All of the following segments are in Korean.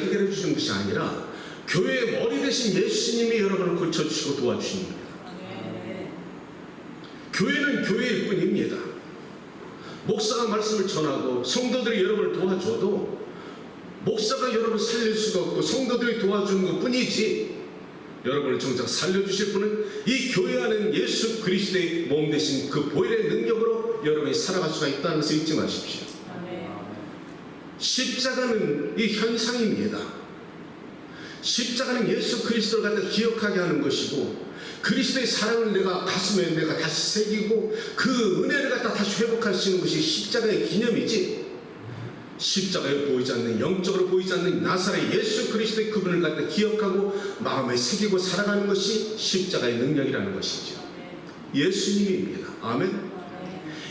해결해 주시는 것이 아니라 교회의 머리 대신 예수님이 여러분을 고쳐주시고 도와주시는 겁니다. 교회는 교회일 뿐입니다. 목사가 말씀을 전하고 성도들이 여러분을 도와줘도 목사가 여러분을 살릴 수가 없고 성도들이 도와주는 것 뿐이지, 여러분을 정작 살려주실 분은 이 교회 안에 예수 그리스도의 몸 대신 그 보혈의 능력으로 여러분이 살아갈 수가 있다는 것을 잊지 마십시오. 십자가는 이 현상입니다. 십자가는 예수 그리스도를 갖다 기억하게 하는 것이고, 그리스도의 사랑을 내가 가슴에 내가 다시 새기고 그 은혜를 갖다 다시 회복할 수 있는 것이 십자가의 기념이지, 십자가에 보이지 않는, 영적으로 보이지 않는 나사렛 예수 그리스도의 그분을 갖다 기억하고 마음에 새기고 살아가는 것이 십자가의 능력이라는 것이죠. 예수님입니다. 아멘.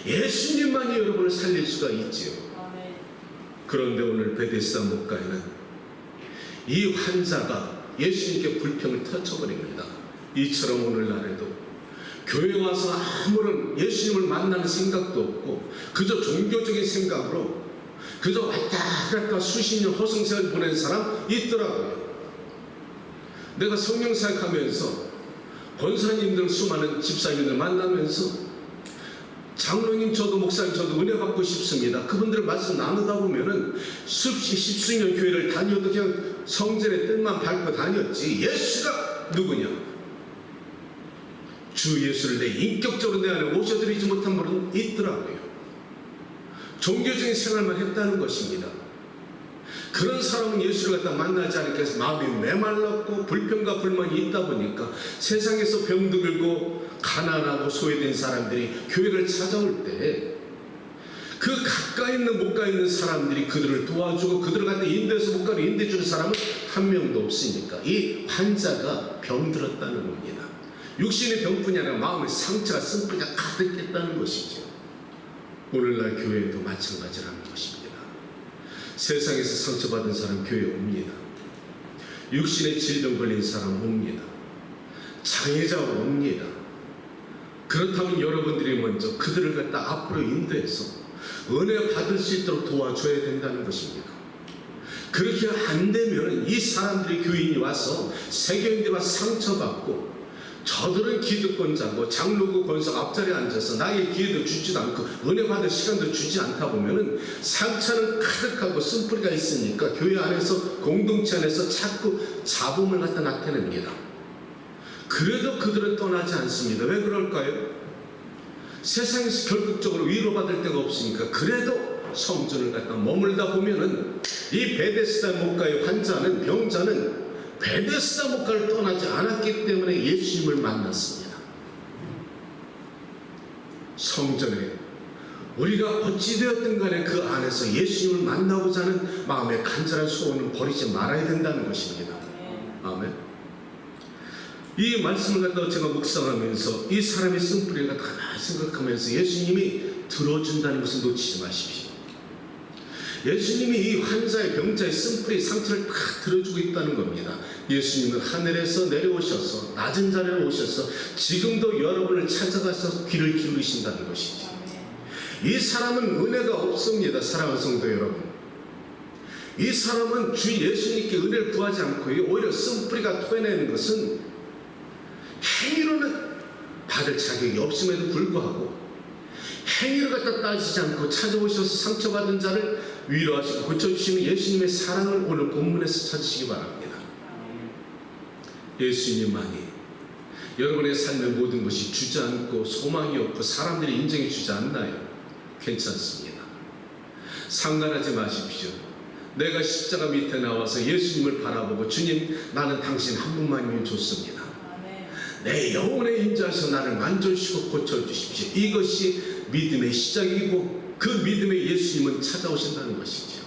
예수님만이 여러분을 살릴 수가 있지요. 그런데 오늘 베데스다 목가에는 이 환자가 예수님께 불평을 터쳐버립니다. 이처럼 오늘날에도 교회 와서 아무런 예수님을 만나는 생각도 없고 그저 종교적인 생각으로 그저 왔다 갔다 수십 년 허송세월 보낸 사람 있더라고요. 내가 성령 사역하면서 권사님들, 수많은 집사님들 만나면서 장로님, 저도 목사님, 저도 은혜 받고 싶습니다. 그분들 말씀 나누다 보면은 십수년 교회를 다녀도 그냥 성전의 뜻만 밟고 다녔지, 예수가 누구냐, 주 예수를 내 인격적으로 내 안에 오셔드리지 못한 분은 있더라고요. 종교적인 생활만 했다는 것입니다. 그런 사람은 예수를 갖다 만나지 않게 해서 마음이 메말랐고 불평과 불만이 있다 보니까 세상에서 병도 들고 가난하고 소외된 사람들이 교회를 찾아올 때 그 가까이 있는 못 가 있는 사람들이 그들을 도와주고 그들을 갖다 인도해서 못 가는 인도해 주는 사람은 한 명도 없으니까 이 환자가 병들었다는 겁니다. 육신의 병뿐이 아니라 마음의 상처가, 쓴뿌리가 가득했다는 것이죠. 오늘날 교회도 마찬가지라는 것입니다. 세상에서 상처받은 사람 교회에 옵니다. 육신의 질병 걸린 사람 옵니다. 장애자 옵니다. 그렇다면 여러분들이 먼저 그들을 갖다 앞으로 인도해서 은혜 받을 수 있도록 도와줘야 된다는 것입니다. 그렇게 안 되면 이 사람들이, 교인이 와서 세교인들이 와서 상처받고 저들은 기득권자고 장로고 권석 앞자리에 앉아서 나의 기회도 주지도 않고 은혜 받을 시간도 주지 않다 보면은 상처는 가득하고 쓴뿌리가 있으니까 교회 안에서, 공동체 안에서 자꾸 잡음을 갖다 나타냅니다. 그래도 그들은 떠나지 않습니다. 왜 그럴까요? 세상에서 결국적으로 위로받을 데가 없으니까. 그래도 성전을 갖다 머물다 보면은 이 베데스다 목가의 환자는, 병자는 베데스다 목가를 떠나지 않았기 때문에 예수님을 만났습니다. 성전에 우리가 어찌되었든 간에 그 안에서 예수님을 만나고자 하는 마음의 간절한 소원을 버리지 말아야 된다는 것입니다. 아멘. 이 말씀을 갖다가 제가 묵상하면서 이 사람의 쓴뿌리를 갖다가 가만히 생각하면서 예수님이 들어준다는 것을 놓치지 마십시오. 예수님이 이 환자의, 병자의 쓴뿌리, 상처를 다 들어주고 있다는 겁니다. 예수님은 하늘에서 내려오셔서 낮은 자리에 오셔서 지금도 여러분을 찾아가서 귀를 기울이신다는 것이죠. 이 사람은 은혜가 없습니다. 사랑하는 성도 여러분, 이 사람은 주 예수님께 은혜를 구하지 않고 오히려 쓴뿌리가 토해내는 것은 행위로는 받을 자격이 없음에도 불구하고 행위를 갖다 따지지 않고 찾아오셔서 상처받은 자를 위로하시고 고쳐주시는 예수님의 사랑을 오늘 본문에서 찾으시기 바랍니다. 예수님만이 여러분의 삶의 모든 것이 주저앉고 소망이 없고 사람들이 인정해 주지 않나요? 괜찮습니다. 상관하지 마십시오. 내가 십자가 밑에 나와서 예수님을 바라보고 주님, 나는 당신 한 분만이면 좋습니다. 내 영혼에 인자하셔서 나를 만져주시고 고쳐주십시오. 이것이 믿음의 시작이고 그 믿음의 예수님은 찾아오신다는 것이죠.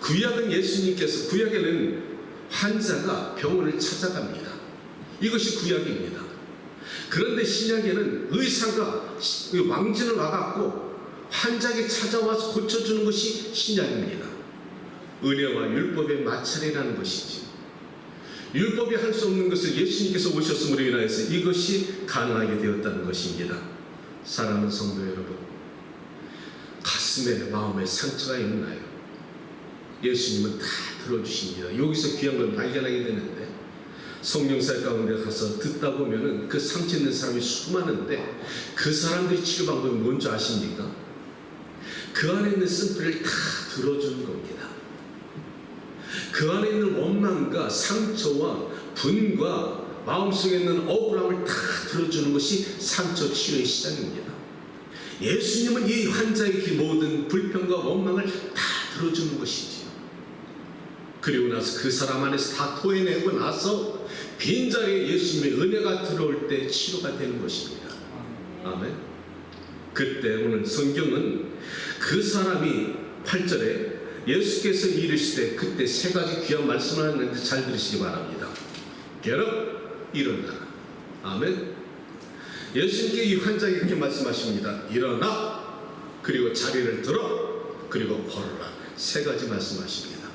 구약은 예수님께서, 구약에는 환자가 병원을 찾아갑니다. 이것이 구약입니다. 그런데 신약에는 의사가 왕진을 와갖고 환자에게 찾아와서 고쳐주는 것이 신약입니다. 은혜와 율법의 마찰이라는 것이죠. 율법이 할 수 없는 것을 예수님께서 오셨음으로 인하여서 이것이 가능하게 되었다는 것입니다. 사랑하는 성도 여러분, 가슴에, 마음에 상처가 있나요? 예수님은 다 들어주십니다. 여기서 귀한 걸 발견하게 되는데, 성령사 가운데 가서 듣다 보면은 그 상처 있는 사람이 수많은데 그 사람들이 치료 방법이 뭔지 아십니까? 그 안에 있는 쓴뿌리를 다 들어주는 겁니다. 그 안에 있는 원망과 상처와 분과 마음속에 있는 억울함을 다 들어주는 것이 상처 치료의 시작입니다. 예수님은 이 환자의 그 모든 불평과 원망을 다 들어주는 것이지요. 그리고 나서 그 사람 안에서 다 토해내고 나서 빈자리에 예수님의 은혜가 들어올 때 치료가 되는 것입니다. 아멘. 그때 오늘 성경은 그 사람이 8절에 예수께서 이르시되, 그때 세 가지 귀한 말씀을 하는데 잘 들으시기 바랍니다. Get up, 일어나. 아멘. 예수님께 이 환자에게 이렇게 말씀하십니다. 일어나, 그리고 자리를 들어, 그리고 걸어라. 세 가지 말씀하십니다.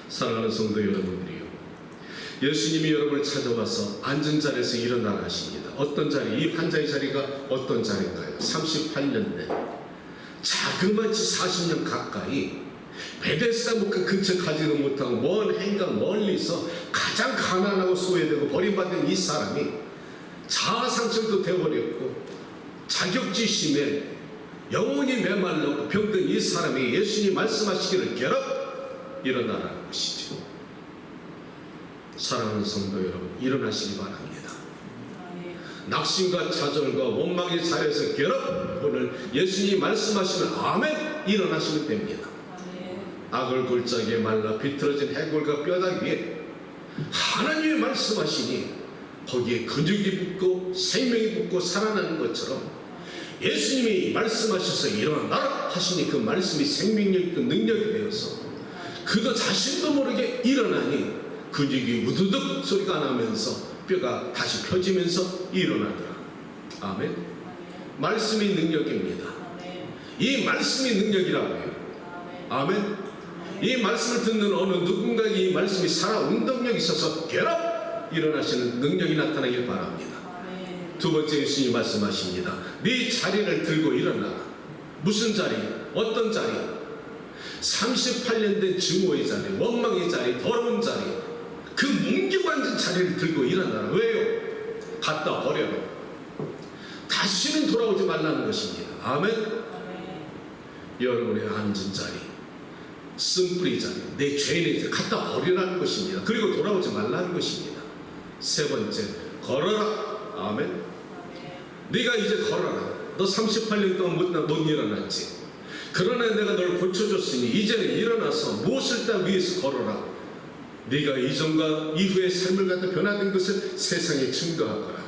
사랑하는 성도 여러분들이요, 예수님이 여러분을 찾아와서 앉은 자리에서 일어나라 하십니다. 어떤 자리? 이 환자의 자리가 어떤 자리인가요? 38년 된 자그마치 40년 가까이 베데스다 목강 근처 가지도 못하고 먼 행강 멀리서 가장 가난하고 소외되고 버림받은 이 사람이 자아상처도 되어버렸고 자격지심에 영혼이 메말랐고 병든 이 사람이 예수님 말씀하시기를 Get up, 일어나라는 것이죠. 사랑하는 성도 여러분, 일어나시기 바랍니다. 낙심과 좌절과 원망의 자리에서 Get up, 오늘 예수님이 말씀하시면 아멘, 일어나시면 됩니다. 악을 골짜기에 말라 비틀어진 해골과 뼈다귀 위에 하나님이 말씀하시니 거기에 근육이 붙고 생명이 붙고 살아나는 것처럼 예수님이 말씀하셔서 일어나라 하시니 그 말씀이 생명력 있고 능력이 되어서 그도 자신도 모르게 일어나니 근육이 우두둑 소리가 나면서 뼈가 다시 펴지면서 일어나더라. 아멘. 말씀이 능력입니다. 이 말씀이 능력이라고요. 아멘. 이 말씀을 듣는 어느 누군가에게 이 말씀이 살아 운동력이 있어서 Get up, 일어나시는 능력이 나타나길 바랍니다. 두 번째 예수님이 말씀하십니다. 네 자리를 들고 일어나라. 무슨 자리? 어떤 자리? 38년 된 증오의 자리, 원망의 자리, 더러운 자리, 그 뭉개관진 자리를 들고 일어나라. 왜요? 갖다 버려라. 다시는 돌아오지 말라는 것입니다. 아멘. 여러분의 앉은 자리, 쓴뿌리 자리, 내 죄인의 자리 갖다 버리라는 것입니다. 그리고 돌아오지 말라는 것입니다. 세 번째, 걸어라. 아멘. 네가 이제 걸어라. 너 38년 동안 못 일어났지. 그러나 내가 널 고쳐줬으니 이제는 일어나서 무엇을 다 위해서 걸어라. 네가 이전과 이후의 삶을 갖다 변화된 것을 세상에 증거하거라.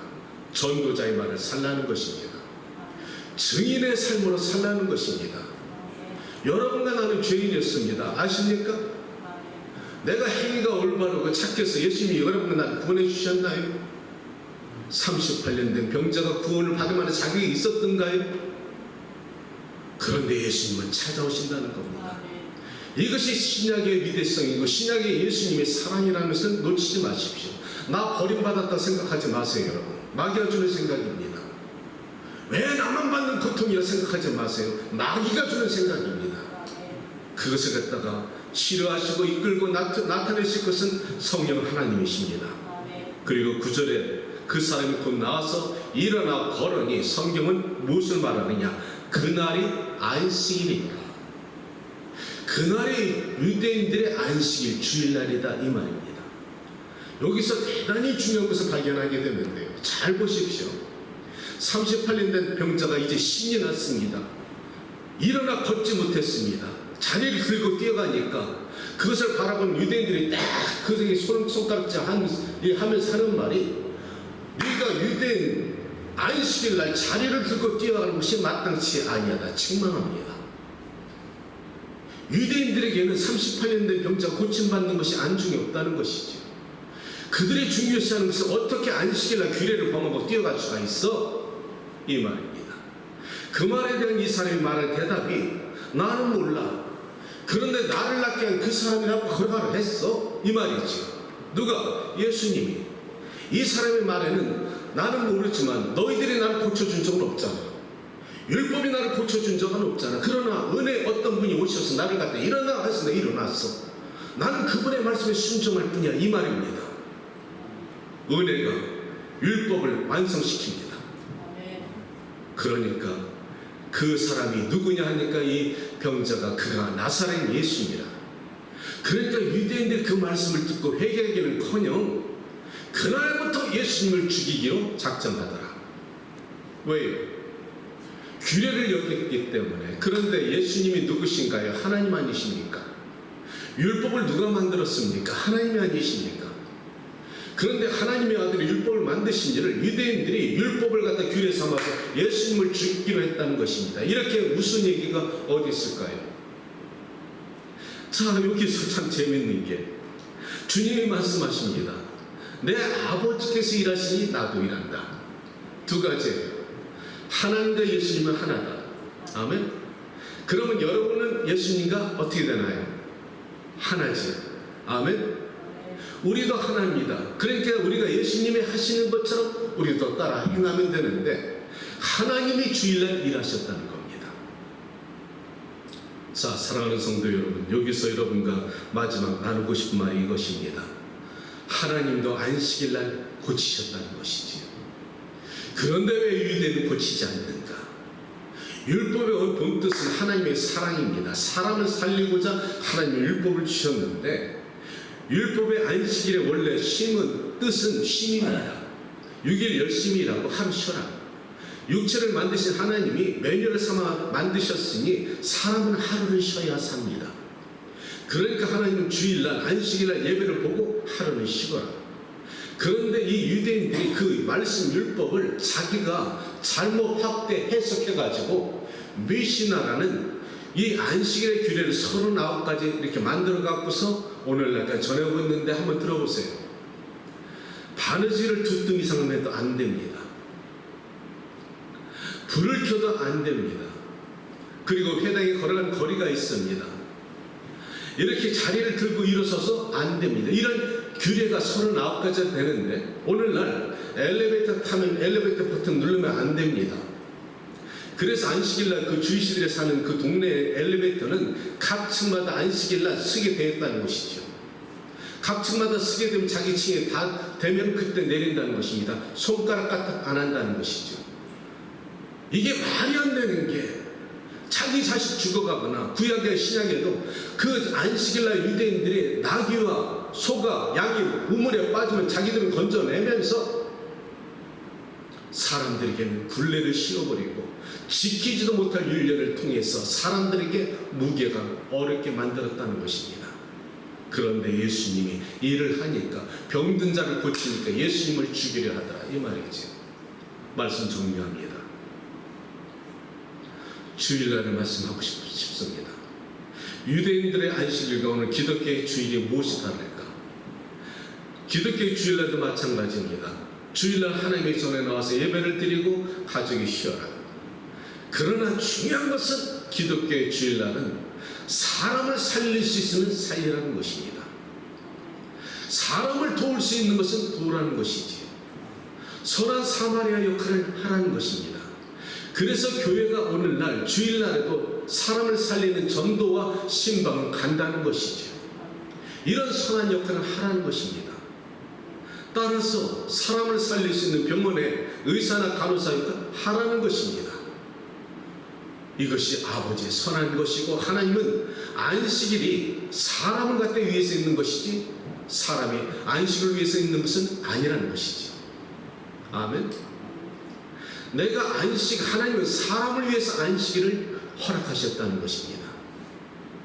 전도자의 말을 살라는 것입니다. 증인의 삶으로 살라는 것입니다. 여러분과 나는 죄인이었습니다. 아십니까? 내가 행위가 올바르고 착해서 예수님이 여러분과 나를 구원해 주셨나요? 38년 된 병자가 구원을 받을 만한 자격이 있었던가요? 그런데 예수님은 찾아오신다는 겁니다. 이것이 신약의 위대성이고 신약의 예수님의 사랑이라는 것을 놓치지 마십시오. 나 버림받았다 생각하지 마세요. 여러분, 마귀가 주는 생각입니다. 왜 나만 받는 고통이라 생각하지 마세요. 마귀가 주는 생각입니다. 그것을 갖다가 치료하시고 이끌고 나타내실 것은 성령 하나님이십니다. 그리고 9절에 그 사람이 곧 나와서 일어나 걸으니 성경은 무엇을 말하느냐? 그날이 안식일이다. 그날이 유대인들의 안식일, 주일날이다 이 말입니다. 여기서 대단히 중요한 것을 발견하게 되는데요, 잘 보십시오. 38년 된 병자가 이제 신이 났습니다. 일어나 걷지 못했습니다. 자리를 들고 뛰어가니까 그것을 바라본 유대인들이 딱 그에게 손가락질 하면서 하는 말이, 네가 유대인 안식일날 자리를 들고 뛰어가는 것이 마땅치 아니하다 책망합니다. 유대인들에게는 38년 된 병자가 고침받는 것이 안중에 없다는 것이죠. 그들이 중요시하는 것은 어떻게 안식일날 규례를 범하고 뛰어갈 수가 있어? 이 말입니다. 그 말에 대한 이 사람이 말할 대답이 나는 몰라. 그런데 나를 낫게 한 그 사람이라고 허가를 했어. 이 말이죠. 누가? 예수님이. 이 사람의 말에는 나는 모르지만 너희들이 나를 고쳐준 적은 없잖아. 율법이 나를 고쳐준 적은 없잖아. 그러나 은혜 어떤 분이 오셔서 나를 갖다 일어나 해서 내가 일어났어. 나는 그분의 말씀에 순종할 뿐이야, 이 말입니다. 은혜가 율법을 완성시킵니다. 그러니까 그 사람이 누구냐 하니까 이 병자가 그가 나사렛 예수입니다. 그러니까 유대인들이 그 말씀을 듣고 회개하기는커녕 그날부터 예수님을 죽이기로 작정하더라. 왜요? 규례를 여겼기 때문에. 그런데 예수님이 누구신가요? 하나님 아니십니까? 율법을 누가 만들었습니까? 하나님이 아니십니까? 그런데 하나님의 아들이 율법을 만드신 일을 유대인들이 율법을 갖다 규례 삼아서 예수님을 죽이기로 했다는 것입니다. 이렇게 무슨 얘기가 어디 있을까요? 자, 여기서 참 재밌는 게 주님이 말씀하십니다. 내 아버지께서 일하시니 나도 일한다. 두 가지예요. 하나님과 예수님은 하나다. 아멘. 그러면 여러분은 예수님과 어떻게 되나요? 하나지. 아멘. 우리도 하나입니다. 그러니까 우리가 예수님이 하시는 것처럼 우리도 따라 행하면 되는데 하나님이 주일날 일하셨다는 겁니다. 자, 사랑하는 성도 여러분, 여기서 여러분과 마지막 나누고 싶은 말이 이것입니다. 하나님도 안식일날 고치셨다는 것이지요. 그런데 왜 유대는 고치지 않는가? 율법의 본뜻은 하나님의 사랑입니다. 사람을 살리고자 하나님의 율법을 주셨는데 율법의 안식일의 원래 뜻은 쉼입니다. 6일 열심히 일하고 하루 쉬어라. 육체를 만드신 하나님이 매뉴얼을 삼아 만드셨으니 사람은 하루를 쉬어야 삽니다. 그러니까 하나님은 주일날 안식일날 예배를 보고 하루는 쉬거라. 그런데 이 유대인들이 그 말씀 율법을 자기가 잘못 확대 해석해가지고 미시나라는 이 안식일의 규례를 39가지 이렇게 만들어 갖고서 오늘날까지 전해오고 있는데 한번 들어보세요. 바느질을 2등 이상 해도 안 됩니다. 불을 켜도 안 됩니다. 그리고 회당에 걸어가는 거리가 있습니다. 이렇게 자리를 들고 일어서서 안 됩니다. 이런 규례가 39가지가 되는데 오늘날 엘리베이터 타면 엘리베이터 버튼 누르면 안 됩니다. 그래서 안식일날 그 주이시들이 사는 그 동네 엘리베이터는 각 층마다 안식일날 쓰게 되었다는 것이죠. 각 층마다 쓰게 되면 자기 층에 다 되면 그때 내린다는 것입니다. 손가락 까딱 안 한다는 것이죠. 이게 말이 안 되는 게 자기 자식 죽어가거나 구약의 신약에도 그 안식일날 유대인들이 나귀와 소가 양이 우물에 빠지면 자기들은 건져내면서 사람들에게는 굴레를 씌워버리고 지키지도 못할 율례를 통해서 사람들에게 무게가 어렵게 만들었다는 것입니다. 그런데 예수님이 일을 하니까 병든 자를 고치니까 예수님을 죽이려 하더라, 이 말이지. 말씀 정리합니다. 주일날을 말씀하고 싶습니다. 유대인들의 안식일과 오늘 기독교의 주일이 무엇이 다를까? 기독교의 주일날도 마찬가지입니다. 주일날 하나님의 전에 나와서 예배를 드리고 가족이 쉬어라. 그러나 중요한 것은 기독교의 주일날은 사람을 살릴 수 있으면 살리라는 것입니다. 사람을 도울 수 있는 것은 도우라는 것이지. 선한 사마리아 역할을 하라는 것입니다. 그래서 교회가 오늘날 주일날에도 사람을 살리는 전도와 신방을 간다는 것이죠. 이런 선한 역할을 하라는 것입니다. 따라서 사람을 살릴 수 있는 병원에 의사나 간호사 역할을 하라는 것입니다. 이것이 아버지의 선한 것이고 하나님은 안식일이 사람을 갖다 위해서 있는 것이지 사람이 안식을 위해서 있는 것은 아니라는 것이죠. 아멘. 내가 하나님은 사람을 위해서 안식일을 허락하셨다는 것입니다.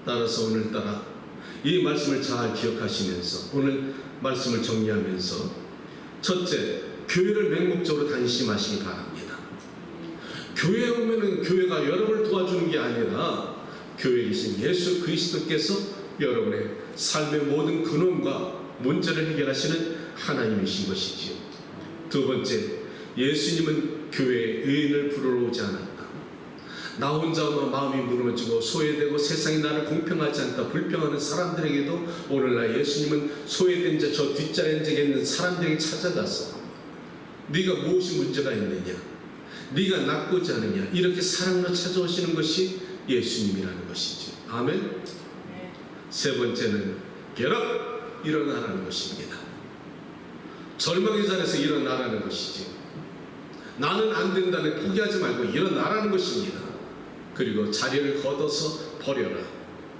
따라서 오늘따라 이 말씀을 잘 기억하시면서 오늘 말씀을 정리하면서 첫째, 교회를 맹목적으로 다니시 마시기 바랍니다. 교회에 오면은 교회가 여러분을 도와주는 게 아니라 교회에 계신 예수 그리스도께서 여러분의 삶의 모든 근원과 문제를 해결하시는 하나님이신 것이지요. 두 번째, 예수님은 교회에 의인을 부르러 오지 않았다. 나 혼자만 마음이 무너지고 소외되고 세상이 나를 공평하지 않다 불평하는 사람들에게도 오늘날 예수님은 소외된 자 저 뒷자리에 있는 사람들에게 찾아가서 네가 무엇이 문제가 있느냐, 네가 낫고자 하느냐, 이렇게 사랑으로 찾아오시는 것이 예수님이라는 것이지. 아멘. 세 번째는 get 일어나라는 것입니다. 절망의 자리에서 일어나라는 것이지. 나는 안 된다는 포기하지 말고 일어나라는 것입니다. 그리고 자리를 걷어서 버려라.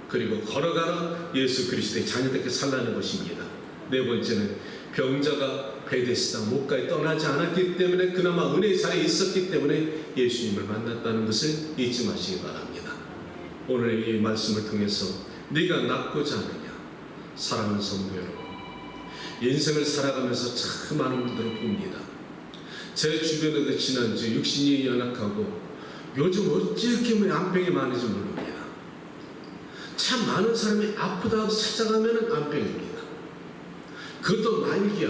그리고 걸어가라. 예수 그리스도의 자녀답게 살라는 것입니다. 네 번째는 병자가 베데스다 목가에 떠나지 않았기 때문에, 그나마 은혜의 자리에 있었기 때문에 예수님을 만났다는 것을 잊지 마시기 바랍니다. 오늘 이 말씀을 통해서 네가 낫고자 하느냐. 사랑하는 성도 여러분, 인생을 살아가면서 참 많은 분들을 봅니다. 제 주변에도 지난주 육신이 연약하고 요즘 어찌 이렇게 안병이 많은지 모릅니다. 참 많은 사람이 아프다고 찾아가면 안병입니다. 그것도 말기야.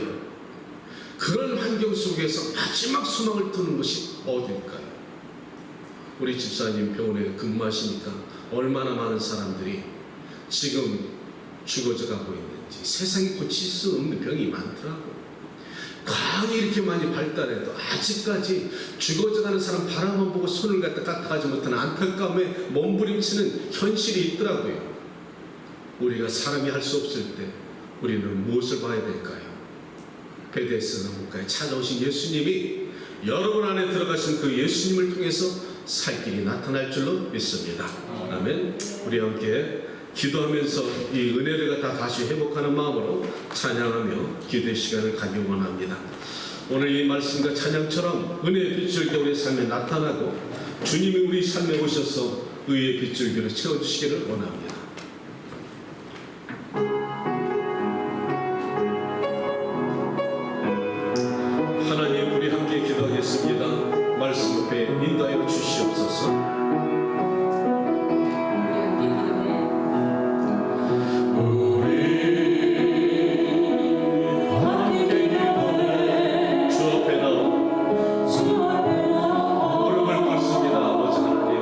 그런 환경 속에서 마지막 소망을 두는 것이 어딜까요? 우리 집사님 병원에 근무하시니까 얼마나 많은 사람들이 지금 죽어져 가고 있는지, 세상에 고칠 수 없는 병이 많더라고요. 과학이 이렇게 많이 발달해도 아직까지 죽어져가는 사람 바라만 보고 손을 갖다 까딱하지 못하는 안타까움에 몸부림치는 현실이 있더라고요. 우리가 사람이 할 수 없을 때 우리는 무엇을 봐야 될까요? 베데스다 목가에 찾아오신 예수님이 여러분 안에 들어가신 그 예수님을 통해서 살 길이 나타날 줄로 믿습니다. 아멘. 우리 함께 기도하면서 이 은혜를 다 다시 회복하는 마음으로 찬양하며 기도의 시간을 가기 원합니다. 오늘 이 말씀과 찬양처럼 은혜의 빗줄기 우리의 삶에 나타나고 주님이 우리 삶에 오셔서 의의 빗줄기로 채워주시기를 원합니다. 하나님, 우리 함께 기도하겠습니다. 말씀 앞에 인도하여 주시옵소서. 무릎을 꿇습니다. 아버지 하나님,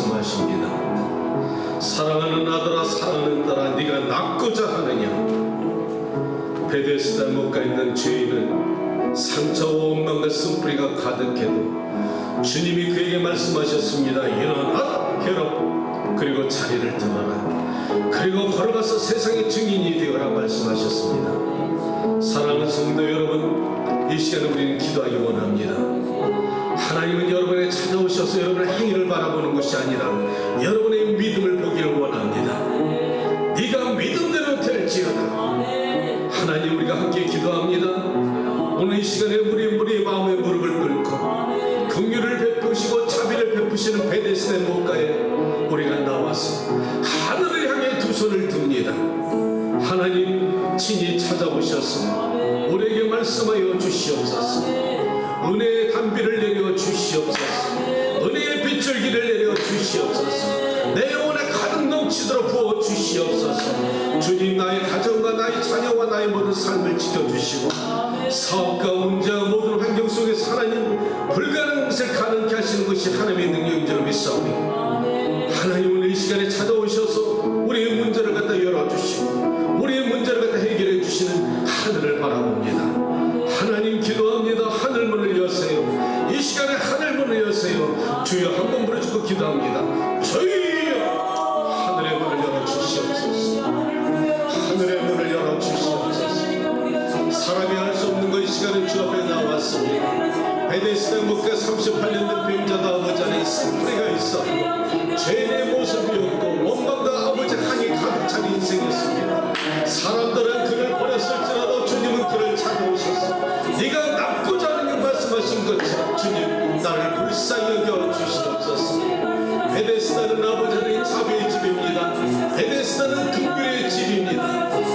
말씀하십니다. 사랑하는 아들아 사랑하는 딸아 네가 낫고자 하느냐. 베데스다 못가 있는 죄인은 상처와 원망과 쓴뿌리가 가득해도 주님이 그에게 말씀하셨습니다. 일어나 괴롭 그리고 자리를 들어라. 그리고 걸어가서 세상의 증인이 되어라 말씀하셨습니다. 사랑하는 성도 여러분, 이 시간에 우리는 기도하기 원합니다. 하나님은 여러분에게 찾아오셔서 여러분의 행위를 바라보는 것이 아니라 여러분의 믿음을 보기를 원합니다. 네가 믿음대로 될지어다. 하나님, 우리가 함께 기도합니다. 오늘 이 시간에 우리의 마음의 무릎을 꿇고 긍휼을 베푸시고 자비를 베푸시는 베데스다 목가에 우리가 나와서 하늘을 향해 두 손을 듭니다. 하나님 친히 찾아오셔서 우리에게 말씀하여 주시옵소서. 은혜의 단비를 내려 주시옵소서. 은혜의 빗줄기를 내려 주시옵소서. 내 영혼에 가득 넘치도록 부어 주시옵소서. 주님, 나의 가정과 나의 자녀와 나의 모든 삶을 지켜주시고 사업과 문제와 모든 환경 속에서 하나님 불가능한 것을 가능케 하시는 것이 하나님의 능력인 줄 믿사오니 하나님 오늘 이 시간에 찾아오셔서 우리의 문제를 갖다 열어주시고 우리의 문제를 갖다 해결해 주시는 하늘을 바라봅니다. 하나님 기도합니다. 하늘문을 여세요. 이 시간에 하늘문을 여세요. 주여 한번 부르짖고 기도합니다. 주여 하늘의 문을 열어주시옵소서. 하늘의 문을 열어주시옵소서. 사람이 할 수 없는 것 이 시간에 주 앞에 나왔습니다. 베데스다 목가 38년 된 병자도 아버지 안에 쓴뿌리가 있어 죄인의 모습이었고 원망과 아버지 항이 가득 찬 인생이었습니다. 사람들은 그를 버렸을지라도 주님은 그를 찾아오셔서 네가 낫고자 하는 말씀하신 것처럼 주님 나를 불쌍히 여겨 주시옵소서. 베데스다는 아버지 하나님 자비의 집입니다. 베데스다는 긍휼의 집입니다.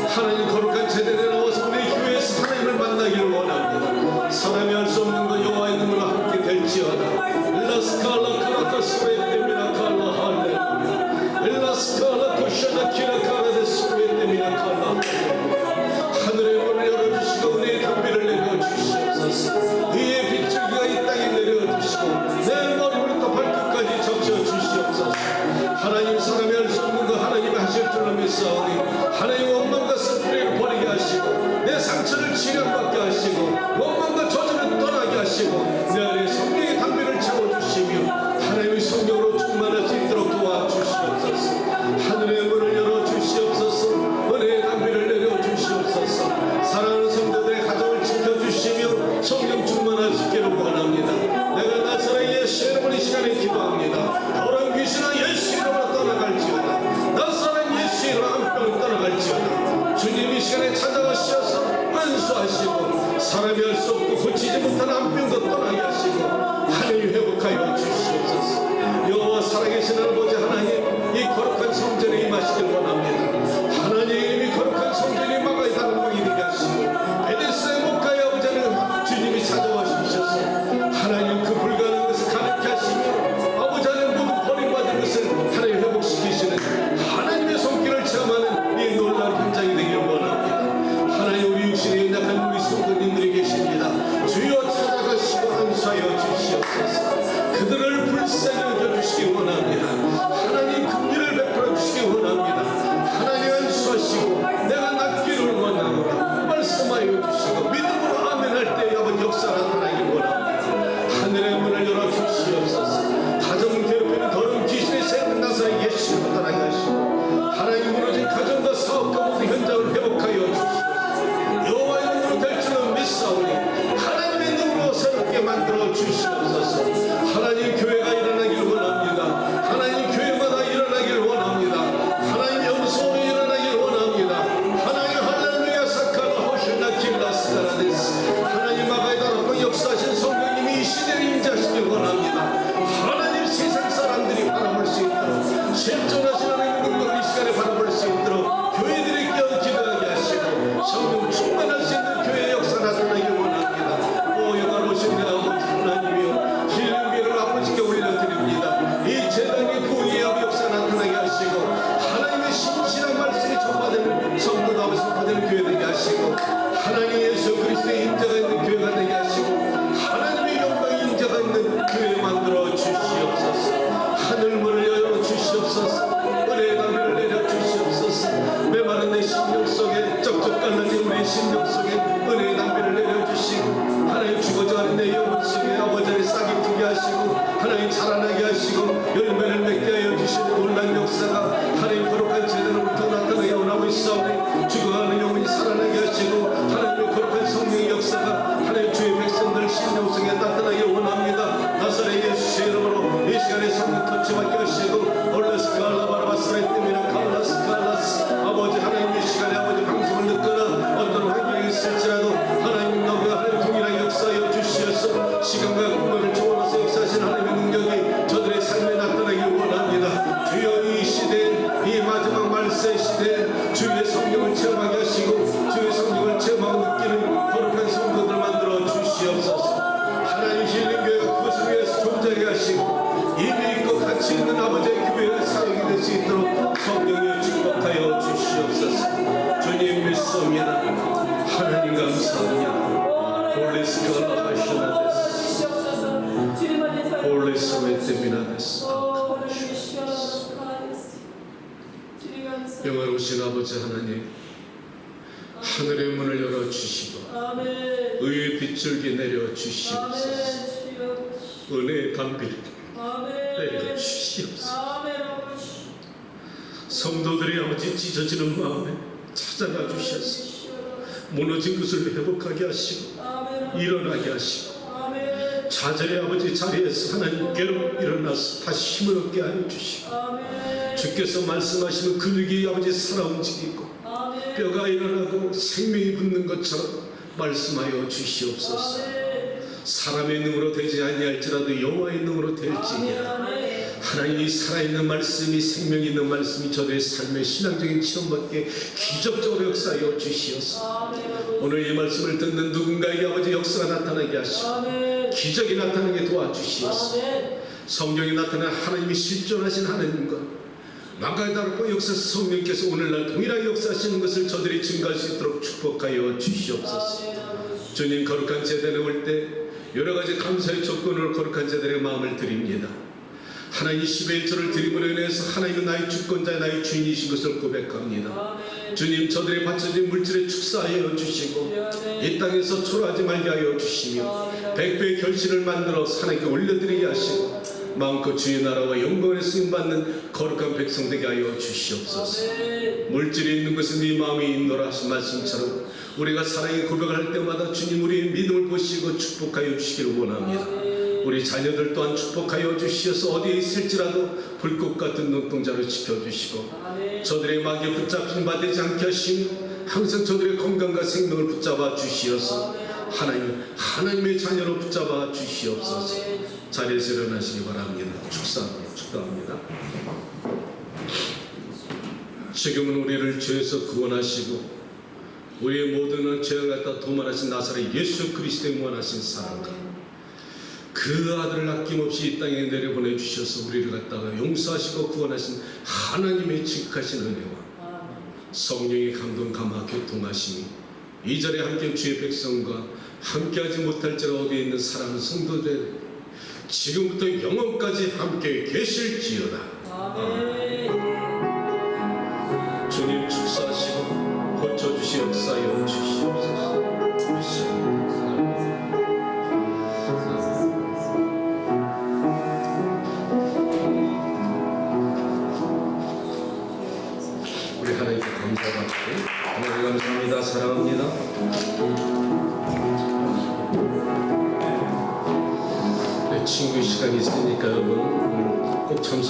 하나님 거룩한 제대에 나와서 우리 교회에서 하나님을 만나기를 원합니다. 사람이 할 수 없는 것 여호와의 눈으로 함께 될지어다. 일라스칼라 카라카스레 때미나 칼라 할렐루야. 일라스칼라 쿠샤나 키라카라데 스레 때미나 칼라. 하늘의 문을 열어주시고 우리의 단비를 내려주시옵소서. 의의 빗줄기가 이 땅에 내려주시고 내 머리부터 발끝까지 적셔주시옵소서. 하나님, 사람이 할 수 없는 거 하나님이 하실 줄로 믿사오니 하나님 원망과 쓴뿌리를 버리게 하시고 내 상처를 치료받게 하시고 원망과 저주를 떠나게 하시고 내 안에 성령의 단비를 채워주시며 하나님의 성령으로 충만할 수 있도록 도와주시옵소서. 하늘의 문을 열어주시옵소서. 은혜의 단비를 내려주시옵소서. 사랑하는 성도들의 가정을 지켜주시며 성령 충만할 수 있기를 원합니다. 내가 나사렛 예수 이름으로 이 시간에 기도합니다. 더러운 귀신아 예수 이름으로 떠나갈지어다. 나사렛 예수 이름으로 한병 떠나갈지어다. 주님 이 시간에 찾아오셔서 안수하시고 사람이 할 수 없고 고치지 못한 한병도 떠나게 하시고 하나님 회복하여 주시옵소서. 여호와 살아계신 아버지 하나님, 이 거룩한 성전에 임하시길 원합니다. 하나님, 이 거룩한 성전이 마가의 다락방이 되게 하시고 베데스다 목가의 아버지 하나님 주님이 찾아와 주셔서 하나님 그 불가능한 것을 가능케 하시며 아버지 하나님 모두 버림받은 것을 하나님 회복시키시는 하나님의 손길을 체험하는 이 놀라운 현장이 되길 원합니다. 하나님, 우리 육신에 연약한 우리 성도님들이 계십니다. 주여 찾아가시고 안수하여 주시옵소서. 그들을 불쌍히 여겨주시기 원합니다. 하나님 긍휼을 베풀어 주시기 원합니다. 주시옵소서. 은혜의 담비를 내려 주시옵소서. 메마른 내 심령 속에 쩍쩍 갈라진 우리 심령 속에 은혜의 담비를 내려 주시고 하나님 죽어져가는 내 영혼 속에 아버지의 싹이 트게 하시고 하나님 자라나게 하시고 열매를 맺게 하여 주시는 놀란 역사가 하나님 거룩한 제대로부터 나타나게 원하고 있사오니 죽어가는 영혼이 살아나게 하시고 하나님의 거룩한 성령의 역사가 하나님 주의 백성들 심령 속에 나타나게 원합니다. 나사렛 예수의 이름으로 이 시간에 성령 터치받게 하시고 올레스 갈라바라바스레 때미나 칼라스 칼라스 아버지 하나님 이 시간에 아버지 방송을 듣거나 어떤 환경이 있을지라도 하나님 너무나 하나님 동일하게 역사하여 주시어서 시간과 공간을 초월해서 역사하신 하나님의 능력이 저들의 삶에 나타나기 원합니다. 주여 이 시대에 이 마지막 말세 시대에 주의 성령을 체험하게 하시고 주의 성령을 체험하고 느끼는 거룩한 성도들 만들어 주시옵소서. 하나님 힐링교회가 그것을 위해서 존재하게 하시고 이미 있고 가치 있는 아버지의 교회의 사역이 될 수 있도록 성령을 축복하여 주시옵소서. 주님 믿습니다. 하나님 감사합니다. 홀리스 갈라 하시나데스 홀리스 웨테미나데스 영화로우신 아버지 하나님 하늘의 문을 열어주시고 의의 빗줄기 내려주시옵소서. 은혜의 담비를 내려주시옵소서. 성도들의 아버지 찢어지는 마음에 찾아가 주셔서 무너진 것을 회복하게 하시고 일어나게 하시고 자절의 아버지 자리에서 하나님께로 일어나서 다시 힘을 얻게 하여 주시고 주께서 말씀하시는 근육이 아버지 살아 움직이고 뼈가 일어나고 생명이 붙는 것처럼 말씀하여 주시옵소서. 사람의 능으로 되지 아니할지라도 여호와의 능으로 될지니라. 하나님이 살아있는 말씀이 생명 있는 말씀이 저들의 삶의 신앙적인 체험받게 기적적으로 역사하여 주시옵소서. 오늘 이 말씀을 듣는 누군가에게 아버지 역사가 나타나게 하시고 기적이 나타나게 도와주시옵소서. 성령이 나타난 하나님이 실존하신 하나님과 망가다르고 역사 성령께서 오늘날 동일하게 역사하시는 것을 저들이 증거할 수 있도록 축복하여 주시옵소서. 주님 거룩한 제단에 올 때 여러 가지 감사의 조건으로 거룩한 제단의 마음을 드립니다. 하나님 11조를 드림으로 인해서 하나님은 나의 주권자 나의 주인이신 것을 고백합니다. 주님 저들의 바쳐진 물질에 축사하여 주시고 이 땅에서 초라하지 말게 하여 주시며 백배의 결실을 만들어 하나님께 올려드리게 하시고 마음껏 주의 나라와 영광의 쓰임받는 거룩한 백성 되게 하여 주시옵소서. 물질이 있는 것은 네 마음이 있노라 하신 말씀처럼 우리가 사랑의 고백을 할 때마다 주님 우리의 믿음을 보시고 축복하여 주시기를 원합니다. 우리 자녀들 또한 축복하여 주시어서 어디에 있을지라도 불꽃 같은 눈동자로 지켜주시고 저들의 마귀에 붙잡힌 바 되지 않게 하시고 항상 저들의 건강과 생명을 붙잡아 주시어서 하나님의 자녀로 붙잡아 주시옵소서. 자리에서 일어나시기 바랍니다. 축사합니다. 지금은 우리를 죄에서 구원하시고 우리의 모든 죄를 갖다 도말하신 나사렛 예수 그리스도의 무한하신 사랑과 그 아들을 아낌없이 이 땅에 내려보내 주셔서 우리를 갖다가 용서하시고 구원하신 하나님의 지극하신 은혜와 성령의 감동 감화 교통하심이 이 자리에 함께 주의 백성과 함께하지 못할지라 어디에 있는 사랑하는 성도들 지금부터 영원까지 함께 계실지어다. 주님 축사하시고 고쳐주시 역사여 주시옵소서. 우리 하나님께 감사받고 하나님 감사합니다. 사랑합니다. 친구 시간이 있으니까 여러분 꼭 참석